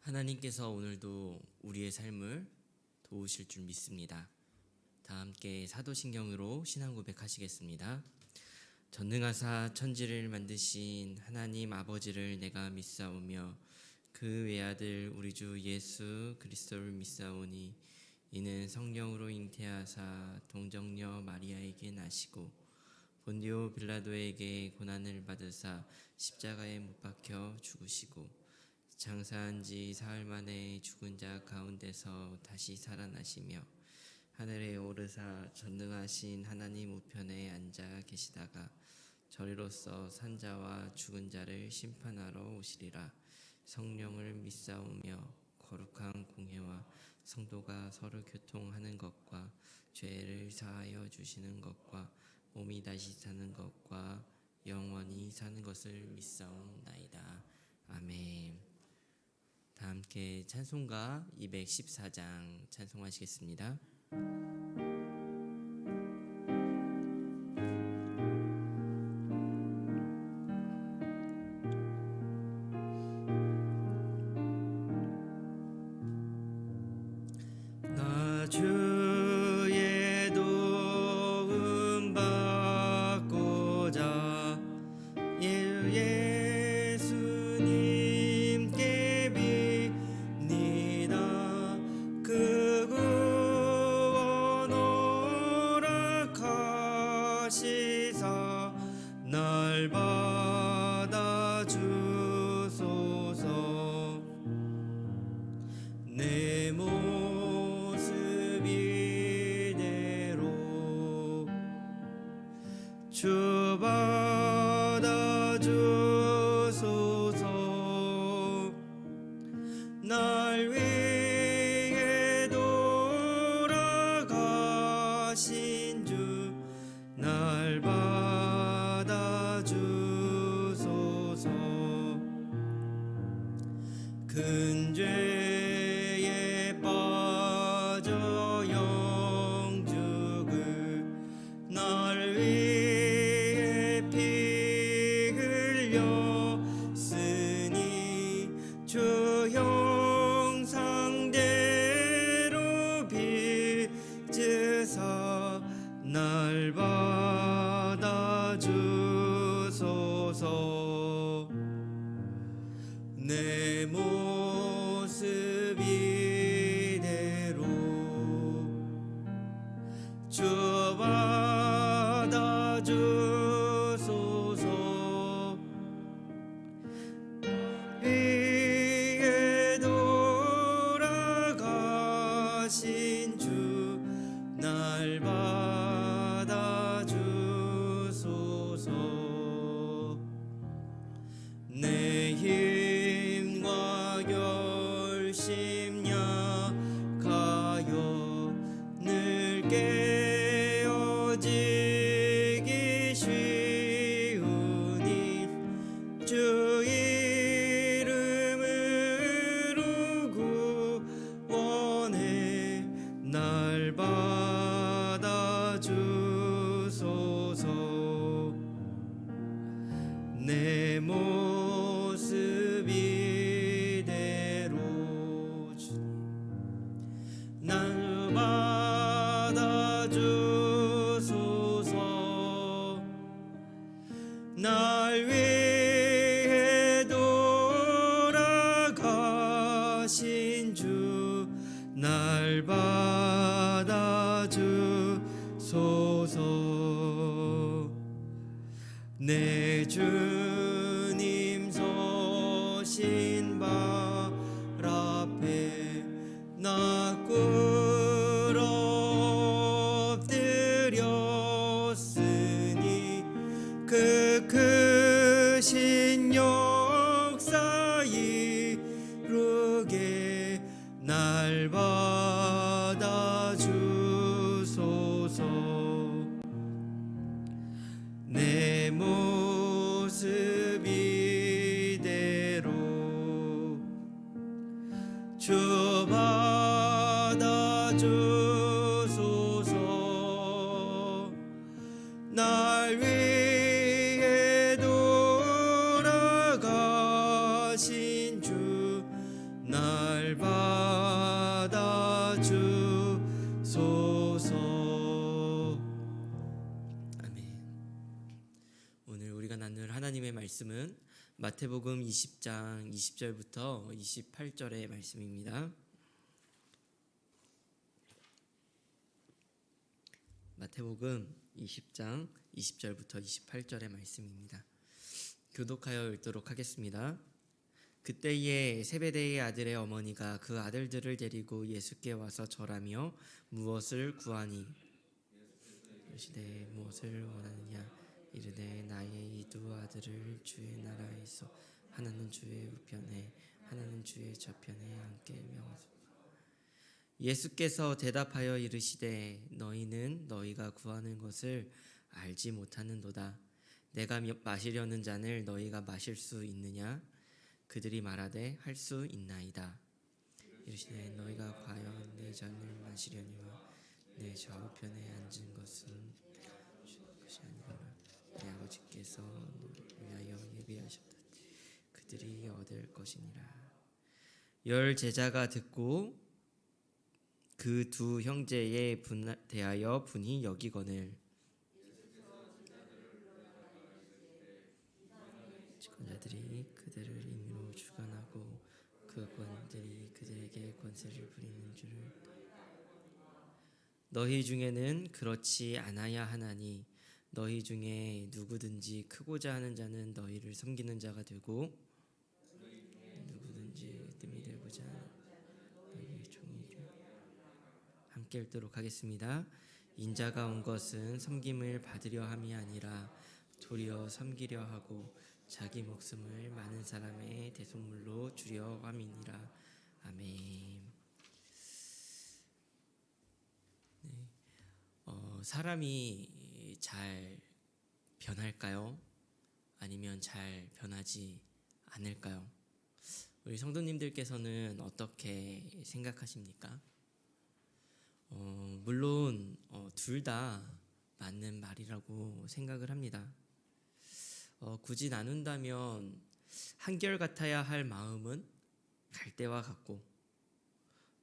하나님께서 오늘도 우리의 삶을 도우실 줄 믿습니다. 다 함께 사도신경으로 신앙 고백하시겠습니다. 전능하사 천지를 만드신 하나님 아버지를 내가 믿사오며 그 외아들 우리 주 예수 그리스도를 믿사오니 이는 성령으로 잉태하사 동정녀 마리아에게 나시고 본디오 빌라도에게 고난을 받으사 십자가에 못 박혀 죽으시고 장사한 지 사흘 만에 죽은 자 가운데서 다시 살아나시며 하늘에 오르사 전능하신 하나님 우편에 앉아 계시다가 저리로서 산 자와 죽은 자를 심판하러 오시리라. 성령을 믿사오며 거룩한 공회와 성도가 서로 교통하는 것과 죄를 사하여 주시는 것과 몸이 다시 사는 것과 영원히 사는 것을 믿사옵나이다. 아멘. 다 함께 찬송가 214장 찬송하시겠습니다. 나 주의 도움 받고자 예수님께 빕니다. 그 구원 허락하시사 날 받아주소서. 내 모습 이대로 주 받아주소서. 날 위해 돌아가신 주 날 받아주소서. 큰 죄에 빠져 영죽을 날 위해 피 흘렸으니 주 형상대로 빚으사 날 받아주소서. 내 모습 이대로 주 받아주소서. 위에 돌아가신 주 날 받아주소서. 내 힘과 결심 약하여 늘 깨어지기 쉬우니 주 이름으로 구원해 날 받아주소서. 내 모습 이대로 날 받아주소서. 날 위해 돌아가신 주 날 받아주소서. 내 주님 서신 발 앞에 나 꿇어 엎드렸으니 그 크신 역사 이루게 날 받아주소서. 내 모습 이대로 주 받아주소서. 날 위해 돌아가신 주 날 오늘 우리가 나눌 하나님의 말씀은 마태복음 20장 20절부터 28절의 말씀입니다. 마태복음 20장 20절부터 28절의 말씀입니다. 교독하여 읽도록 하겠습니다. 그때에 세베대의 아들의 어머니가 그 아들들을 데리고 예수께 와서 절하며 무엇을 구하니 이르시되 무엇을 원하느냐 이르되 나의 이 두 아들을 주의 나라에서 하나는 주의 우편에 하나는 주의 좌편에 앉게 명하소서. 예수께서 대답하여 이르시되 너희는 너희가 구하는 것을 알지 못하는도다. 내가 마시려는 잔을 너희가 마실 수 있느냐? 그들이 말하되 할 수 있나이다. 이르시되 너희가 과연 내 잔을 마시려니와 내 좌우편에 앉은 것은 것이 아니라 내 아버지께서 너를 위하여 예비하셨다. 그들이 얻을 것이니라. 열 제자가 듣고 그 두 형제에 대하여 분이 여기거늘 집권자들이 그들을 임의로 주관하고 그 권들이 그들에게 권세를 부리는 줄을 너희 중에는 그렇지 않아야 하나니 너희 중에 누구든지 크고자 하는 자는 너희를 섬기는 자가 되고 누구든지 뜸이 되고자 너희의 종이 되고 함께 읽도록 하겠습니다. 인자가 온 것은 섬김을 받으려 함이 아니라 도리어 섬기려 하고 자기 목숨을 많은 사람의 대속물로 주려 함이니라. 아멘. 네. 사람이 잘 변할까요? 아니면 잘 변하지 않을까요? 우리 성도님들께서는 어떻게 생각하십니까? 물론 둘 다 맞는 말이라고 생각을 합니다. 굳이 나눈다면 한결같아야 할 마음은 갈대와 같고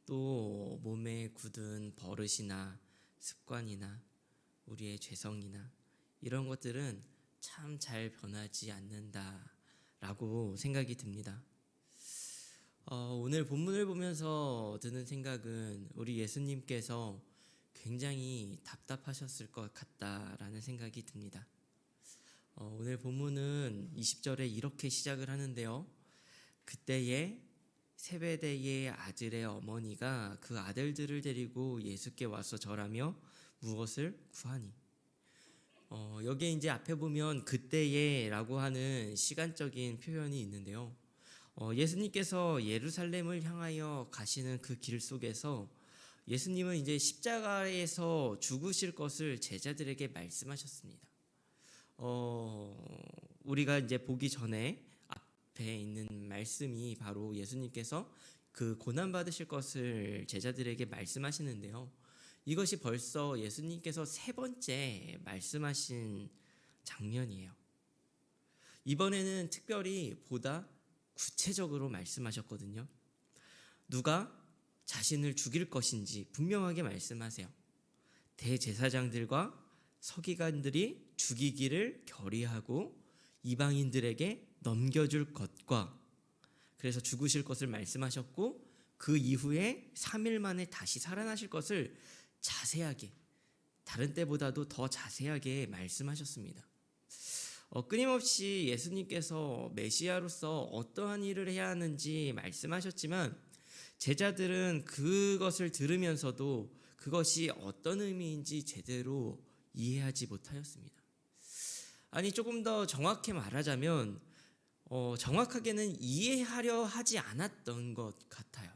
또 몸에 굳은 버릇이나 습관이나 우리의 죄성이나 이런 것들은 참 잘 변하지 않는다라고 생각이 듭니다. 오늘 본문을 보면서 드는 생각은 우리 예수님께서 굉장히 답답하셨을 것 같다라는 생각이 듭니다. 오늘 본문은 20절에 이렇게 시작을 하는데요. 그때에 세베대의 아들의 어머니가 그 아들들을 데리고 예수께 와서 절하며 무엇을 구하니? 여기에 이제 앞에 보면 그때에라고 하는 시간적인 표현이 있는데요. 예수님께서 예루살렘을 향하여 가시는 그 길 속에서 예수님은 이제 십자가에서 죽으실 것을 제자들에게 말씀하셨습니다. 우리가 이제 보기 전에 앞에 있는 말씀이 바로 예수님께서 그 고난 받으실 것을 제자들에게 말씀하시는데요. 이것이 벌써 예수님께서 세 번째 말씀하신 장면이에요. 이번에는 특별히 보다 구체적으로 말씀하셨거든요. 누가 자신을 죽일 것인지 분명하게 말씀하세요. 대제사장들과 서기관들이 죽이기를 결의하고 이방인들에게 넘겨줄 것과 그래서 죽으실 것을 말씀하셨고 그 이후에 3일 만에 다시 살아나실 것을 자세하게 다른 때보다도 더 자세하게 말씀하셨습니다. 끊임없이 예수님께서 메시아로서 어떠한 일을 해야 하는지 말씀하셨지만 제자들은 그것을 들으면서도 그것이 어떤 의미인지 제대로 이해하지 못하였습니다. 아니 조금 더 정확히 말하자면 정확하게는 이해하려 하지 않았던 것 같아요.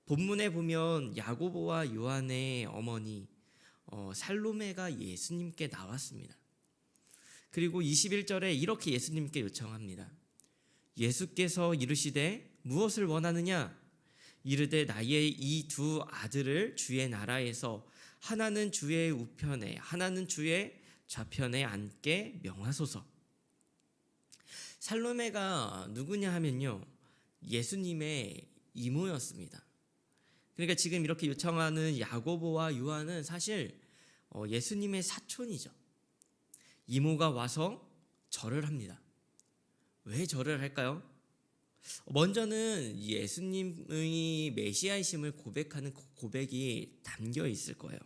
본문에 보면 야고보와 요한의 어머니 살로메가 예수님께 나왔습니다. 그리고 21절에 이렇게 예수님께 요청합니다. 예수께서 이르시되 무엇을 원하느냐? 이르되 나의 이 두 아들을 주의 나라에서 하나는 주의 우편에 하나는 주의 좌편에 앉게 명하소서. 살로메가 누구냐 하면요, 예수님의 이모였습니다. 그러니까 지금 이렇게 요청하는 야고보와 요한은 사실 예수님의 사촌이죠. 이모가 와서 절을 합니다. 왜 절을 할까요? 먼저는 예수님의 메시아이심을 고백하는 고백이 담겨 있을 거예요.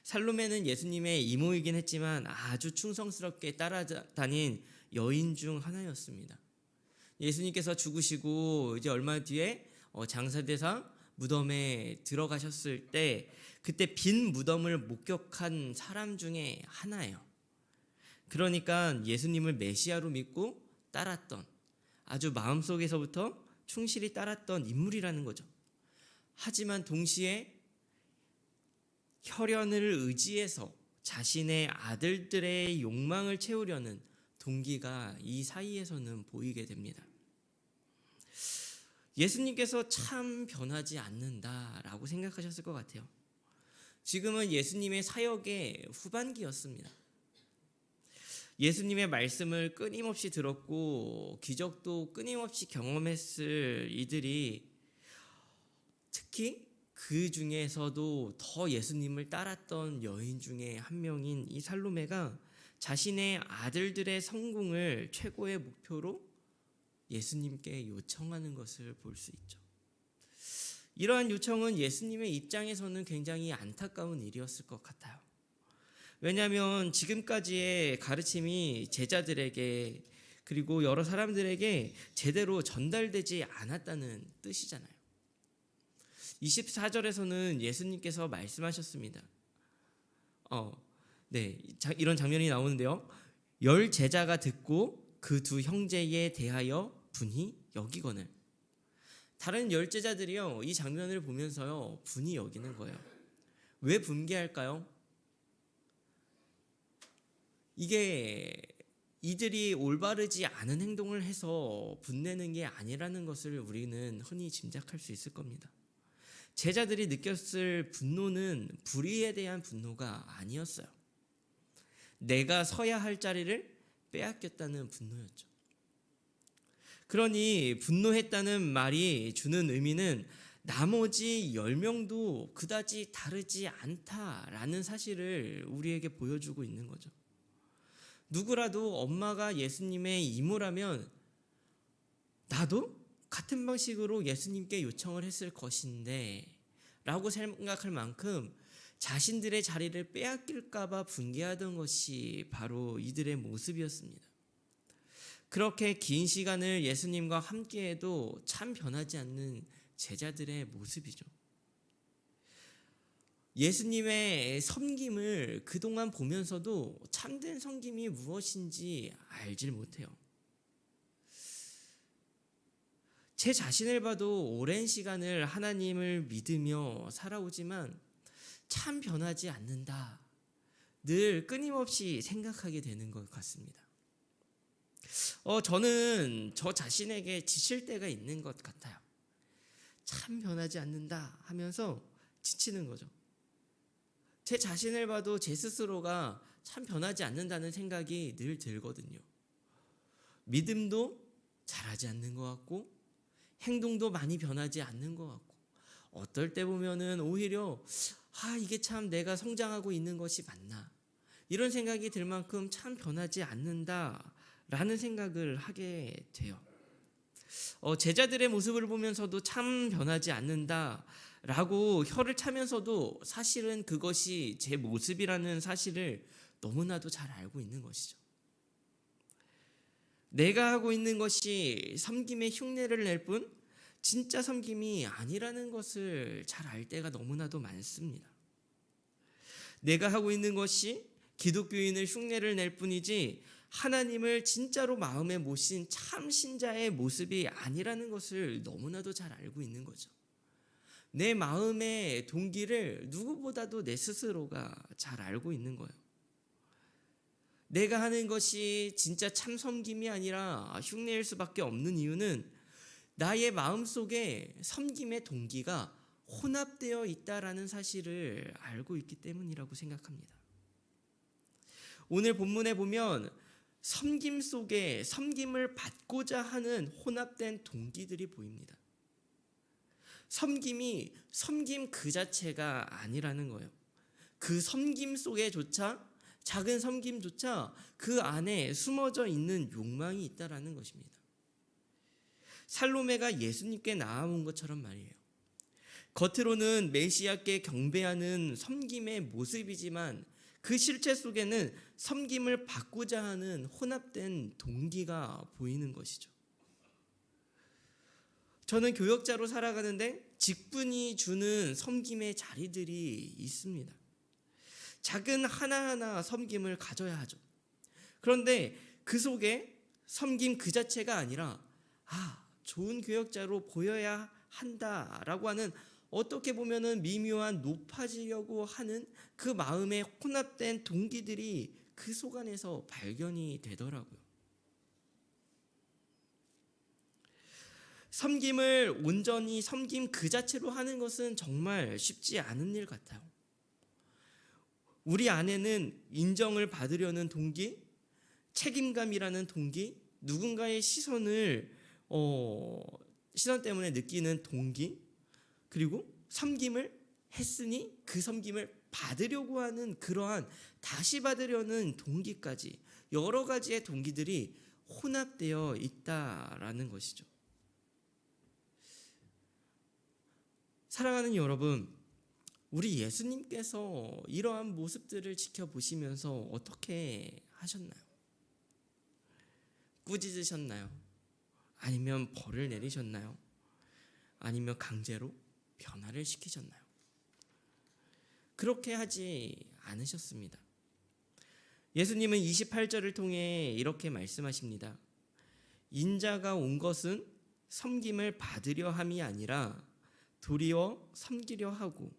살로메는 예수님의 이모이긴 했지만 아주 충성스럽게 따라다닌 여인 중 하나였습니다. 예수님께서 죽으시고 이제 얼마 뒤에 장사대사 무덤에 들어가셨을 때 그때 빈 무덤을 목격한 사람 중에 하나예요. 그러니까 예수님을 메시아로 믿고 따랐던, 아주 마음속에서부터 충실히 따랐던 인물이라는 거죠. 하지만 동시에 혈연을 의지해서 자신의 아들들의 욕망을 채우려는 동기가 이 사이에서는 보이게 됩니다. 예수님께서 참 변하지 않는다라고 생각하셨을 것 같아요. 지금은 예수님의 사역의 후반기였습니다. 예수님의 말씀을 끊임없이 들었고 기적도 끊임없이 경험했을 이들이, 특히 그 중에서도 더 예수님을 따랐던 여인 중에 한 명인 이 살로메가 자신의 아들들의 성공을 최고의 목표로 예수님께 요청하는 것을 볼 수 있죠. 이러한 요청은 예수님의 입장에서는 굉장히 안타까운 일이었을 것 같아요. 왜냐하면 지금까지의 가르침이 제자들에게 그리고 여러 사람들에게 제대로 전달되지 않았다는 뜻이잖아요. 24절에서는 예수님께서 말씀하셨습니다. 이런 장면이 나오는데요. 10 제자가 듣고 그 두 형제에 대하여 분이 여기거늘. 다른 10 제자들이요, 이 장면을 보면서요 분이 여기는 거예요. 왜 분개할까요? 이게 이들이 올바르지 않은 행동을 해서 분내는 게 아니라는 것을 우리는 흔히 짐작할 수 있을 겁니다. 제자들이 느꼈을 분노는 불의에 대한 분노가 아니었어요. 내가 서야 할 자리를 빼앗겼다는 분노였죠. 그러니 분노했다는 말이 주는 의미는 나머지 10명도 그다지 다르지 않다라는 사실을 우리에게 보여주고 있는 거죠. 누구라도 엄마가 예수님의 이모라면 나도 같은 방식으로 예수님께 요청을 했을 것인데 라고 생각할 만큼 자신들의 자리를 빼앗길까 봐 분개하던 것이 바로 이들의 모습이었습니다. 그렇게 긴 시간을 예수님과 함께해도 참 변하지 않는 제자들의 모습이죠. 예수님의 섬김을 그동안 보면서도 참된 섬김이 무엇인지 알질 못해요. 제 자신을 봐도 오랜 시간을 하나님을 믿으며 살아오지만 참 변하지 않는다. 늘 끊임없이 생각하게 되는 것 같습니다. 저는 저 자신에게 지칠 때가 있는 것 같아요. 참 변하지 않는다 하면서 지치는 거죠. 제 자신을 봐도 제 스스로가 참 변하지 않는다는 생각이 늘 들거든요. 믿음도 잘하지 않는 것 같고 행동도 많이 변하지 않는 것 같고 어떨 때 보면은 오히려 이게 참 내가 성장하고 있는 것이 맞나 이런 생각이 들 만큼 참 변하지 않는다라는 생각을 하게 돼요. 제자들의 모습을 보면서도 참 변하지 않는다라고 혀를 차면서도 사실은 그것이 제 모습이라는 사실을 너무나도 잘 알고 있는 것이죠. 내가 하고 있는 것이 섬김의 흉내를 낼 뿐 진짜 섬김이 아니라는 것을 잘 알 때가 너무나도 많습니다. 내가 하고 있는 것이 기독교인을 흉내를 낼 뿐이지 하나님을 진짜로 마음에 모신 참 신자의 모습이 아니라는 것을 너무나도 잘 알고 있는 거죠. 내 마음의 동기를 누구보다도 내 스스로가 잘 알고 있는 거예요. 내가 하는 것이 진짜 참 섬김이 아니라 흉내일 수밖에 없는 이유는 나의 마음속에 섬김의 동기가 혼합되어 있다라는 사실을 알고 있기 때문이라고 생각합니다. 오늘 본문에 보면 섬김 속에 섬김을 받고자 하는 혼합된 동기들이 보입니다. 섬김이 섬김 그 자체가 아니라는 거예요. 그 섬김 속에조차 작은 섬김조차 그 안에 숨어져 있는 욕망이 있다라는 것입니다. 살로메가 예수님께 나아온 것처럼 말이에요. 겉으로는 메시아께 경배하는 섬김의 모습이지만 그 실체 속에는 섬김을 받고자 하는 혼합된 동기가 보이는 것이죠. 저는 교역자로 살아가는데 직분이 주는 섬김의 자리들이 있습니다. 작은 하나하나 섬김을 가져야 하죠. 그런데 그 속에 섬김 그 자체가 아니라 좋은 교역자로 보여야 한다라고 하는 어떻게 보면은 미묘한 높아지려고 하는 그 마음의 혼합된 동기들이 그 속 안에서 발견이 되더라고요. 섬김을 온전히 섬김 그 자체로 하는 것은 정말 쉽지 않은 일 같아요. 우리 안에는 인정을 받으려는 동기, 책임감이라는 동기, 누군가의 시선 때문에 느끼는 동기, 그리고 섬김을 했으니 그 섬김을 받으려고 하는 그러한 다시 받으려는 동기까지 여러 가지의 동기들이 혼합되어 있다라는 것이죠. 사랑하는 여러분, 우리 예수님께서 이러한 모습들을 지켜보시면서 어떻게 하셨나요? 꾸짖으셨나요? 아니면 벌을 내리셨나요? 아니면 강제로 변화를 시키셨나요? 그렇게 하지 않으셨습니다. 예수님은 28절을 통해 이렇게 말씀하십니다. 인자가 온 것은 섬김을 받으려 함이 아니라 도리어 섬기려 하고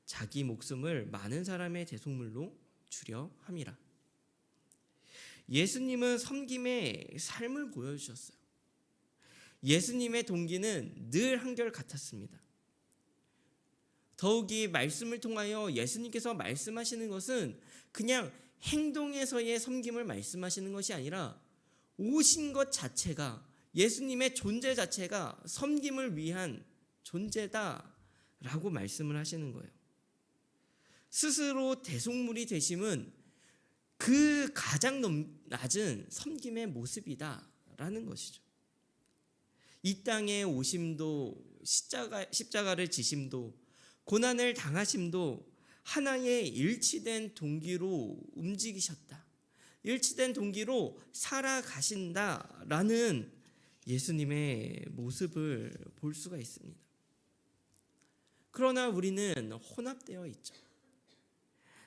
자기 목숨을 많은 사람의 대속물로 주려 함이라. 예수님은 섬김의 삶을 보여주셨어요. 예수님의 동기는 늘 한결 같았습니다. 더욱이 말씀을 통하여 예수님께서 말씀하시는 것은 그냥 행동에서의 섬김을 말씀하시는 것이 아니라 오신 것 자체가, 예수님의 존재 자체가 섬김을 위한 존재다라고 말씀을 하시는 거예요. 스스로 대속물이 되심은 그 가장 낮은 섬김의 모습이다라는 것이죠. 이 땅에 오심도, 십자가를 지심도, 고난을 당하심도 하나의 일치된 동기로 움직이셨다, 일치된 동기로 살아가신다라는 예수님의 모습을 볼 수가 있습니다. 그러나 우리는 혼합되어 있죠.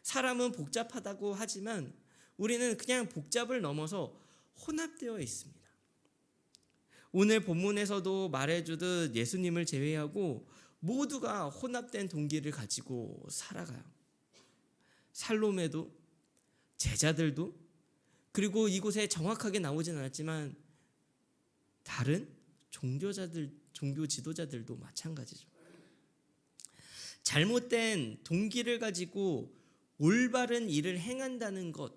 사람은 복잡하다고 하지만 우리는 그냥 복잡을 넘어서 혼합되어 있습니다. 오늘 본문에서도 말해주듯 예수님을 제외하고 모두가 혼합된 동기를 가지고 살아가요. 살로메도, 제자들도, 그리고 이곳에 정확하게 나오진 않았지만 다른 종교 지도자들도 마찬가지죠. 잘못된 동기를 가지고 올바른 일을 행한다는 것,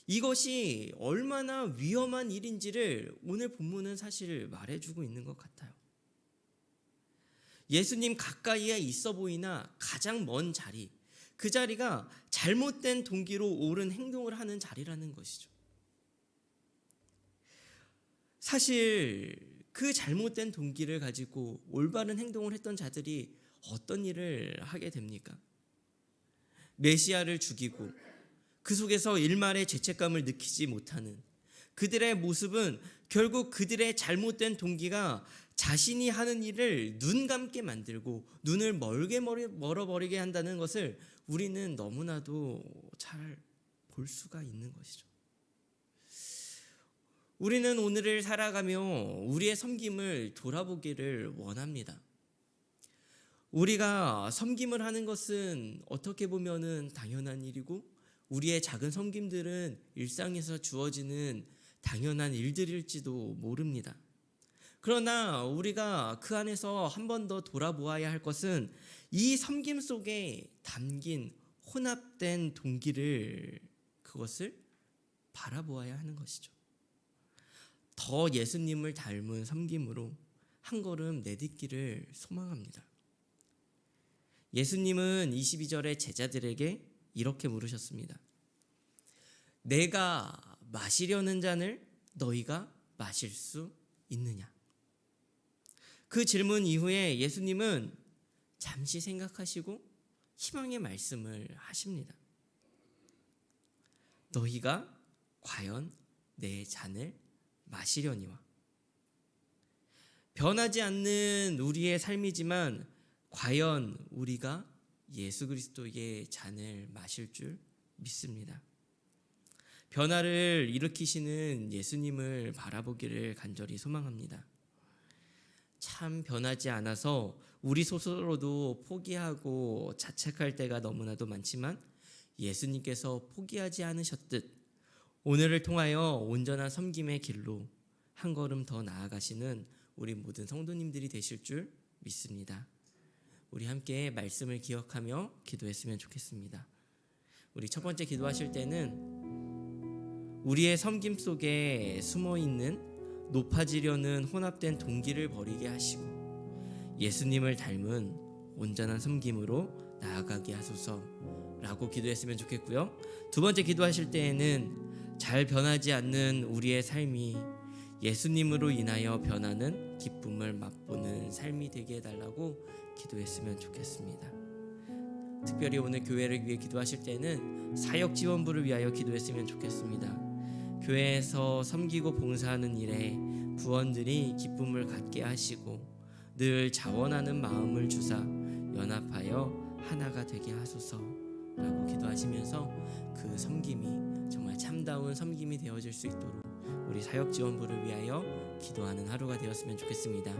이것이 얼마나 위험한 일인지를 오늘 본문은 사실 말해주고 있는 것 같아요. 예수님 가까이에 있어 보이나 가장 먼 자리, 그 자리가 잘못된 동기로 옳은 행동을 하는 자리라는 것이죠. 사실 그 잘못된 동기를 가지고 올바른 행동을 했던 자들이 어떤 일을 하게 됩니까? 메시아를 죽이고 그 속에서 일말의 죄책감을 느끼지 못하는 그들의 모습은 결국 그들의 잘못된 동기가 자신이 하는 일을 눈 감게 만들고 눈을 멀어버리게 한다는 것을 우리는 너무나도 잘 볼 수가 있는 것이죠. 우리는 오늘을 살아가며 우리의 섬김을 돌아보기를 원합니다. 우리가 섬김을 하는 것은 어떻게 보면은 당연한 일이고 우리의 작은 섬김들은 일상에서 주어지는 당연한 일들일지도 모릅니다. 그러나 우리가 그 안에서 한 번 더 돌아보아야 할 것은 이 섬김 속에 담긴 혼합된 동기를, 그것을 바라보아야 하는 것이죠. 더 예수님을 닮은 섬김으로 한 걸음 내딛기를 소망합니다. 예수님은 22절에 제자들에게 이렇게 물으셨습니다. 내가 마시려는 잔을 너희가 마실 수 있느냐? 그 질문 이후에 예수님은 잠시 생각하시고 희망의 말씀을 하십니다. 너희가 과연 내 잔을 마시려니와. 변하지 않는 우리의 삶이지만 과연 우리가 예수 그리스도의 잔을 마실 줄 믿습니다. 변화를 일으키시는 예수님을 바라보기를 간절히 소망합니다. 참 변하지 않아서 우리 스스로도 포기하고 자책할 때가 너무나도 많지만 예수님께서 포기하지 않으셨듯 오늘을 통하여 온전한 섬김의 길로 한 걸음 더 나아가시는 우리 모든 성도님들이 되실 줄 믿습니다. 우리 함께 말씀을 기억하며 기도했으면 좋겠습니다. 우리 첫 번째 기도하실 때는 우리의 섬김 속에 숨어있는 높아지려는 혼합된 동기를 버리게 하시고 예수님을 닮은 온전한 섬김으로 나아가게 하소서라고 기도했으면 좋겠고요. 두 번째 기도하실 때에는 잘 변하지 않는 우리의 삶이 예수님으로 인하여 변하는 기쁨을 맛보는 삶이 되게 해달라고 기도했으면 좋겠습니다. 특별히 오늘 교회를 위해 기도하실 때는 사역지원부를 위하여 기도했으면 좋겠습니다. 교회에서 섬기고 봉사하는 일에 부원들이 기쁨을 갖게 하시고 늘 자원하는 마음을 주사 연합하여 하나가 되게 하소서라고 기도하시면서 그 섬김이 정말 참다운 섬김이 되어질 수 있도록 우리 사역지원부를 위하여 기도하는 하루가 되었으면 좋겠습니다.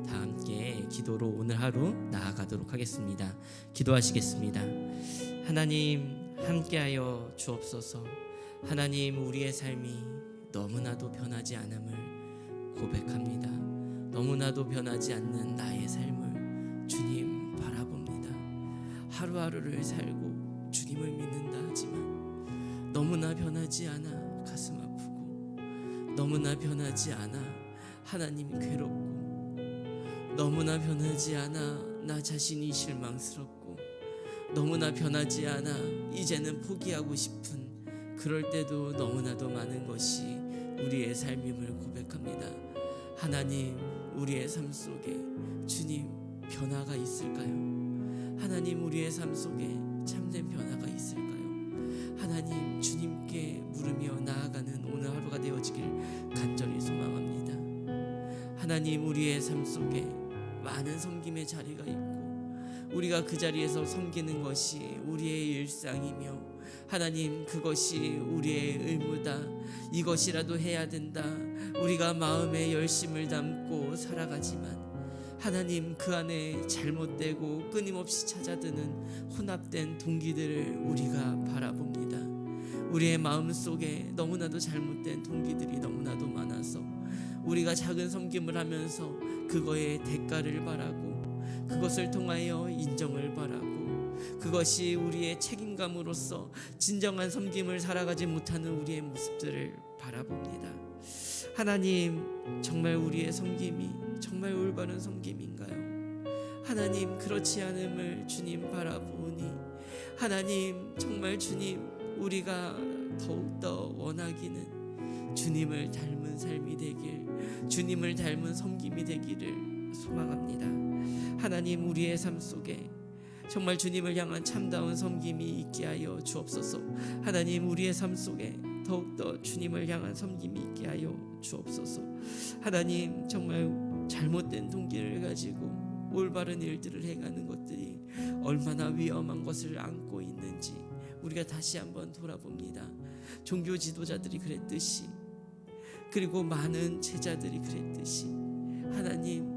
다 함께 기도로 오늘 하루 나아가도록 하겠습니다. 기도하시겠습니다. 하나님 함께하여 주옵소서. 하나님 우리의 삶이 너무나도 변하지 않음을 고백합니다. 너무나도 변하지 않는 나의 삶을 주님 바라봅니다. 하루하루를 살고 주님을 믿는다 하지만 너무나 변하지 않아 가슴 아프고 너무나 변하지 않아 하나님 괴롭고 너무나 변하지 않아 나 자신이 실망스럽고 너무나 변하지 않아 이제는 포기하고 싶은 그럴 때도 너무나도 많은 것이 우리의 삶임을 고백합니다. 하나님 우리의 삶 속에 주님 변화가 있을까요? 하나님 우리의 삶 속에 참된 변화가 있을까요? 하나님 주님께 물으며 나아가는 오늘 하루가 되어지길 간절히 소망합니다. 하나님 우리의 삶 속에 많은 섬김의 자리가 있고 우리가 그 자리에서 섬기는 것이 우리의 일상이며 하나님 그것이 우리의 의무다. 이것이라도 해야 된다. 우리가 마음에 열심을 담고 살아가지만 하나님 그 안에 잘못되고 끊임없이 찾아드는 혼합된 동기들을 우리가 바라봅니다. 우리의 마음속에 너무나도 잘못된 동기들이 너무나도 많아서 우리가 작은 섬김을 하면서 그거의 대가를 바라고 그것을 통하여 인정을 바라고 그것이 우리의 책임감으로서 진정한 섬김을 살아가지 못하는 우리의 모습들을 바라봅니다. 하나님 정말 우리의 섬김이 정말 올바른 섬김인가요? 하나님 그렇지 않음을 주님 바라보니 하나님 정말 주님 우리가 더욱더 원하기는 주님을 닮은 삶이 되길 주님을 닮은 섬김이 되기를 소망합니다. 하나님 우리의 삶 속에 정말 주님을 향한 참다운 섬김이 있게 하여 주옵소서. 하나님 우리의 삶 속에 더욱더 주님을 향한 섬김이 있게 하여 주옵소서. 하나님 정말 잘못된 동기를 가지고 올바른 일들을 행하는 것들이 얼마나 위험한 것을 안고 있는지 우리가 다시 한번 돌아봅니다. 종교 지도자들이 그랬듯이 그리고 많은 제자들이 그랬듯이 하나님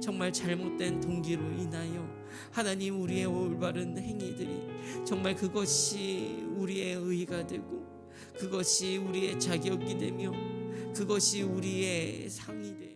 정말 잘못된 동기로 인하여 하나님 우리의 올바른 행위들이 정말 그것이 우리의 의의가 되고 그것이 우리의 자격이 되며 그것이 우리의 상이 되고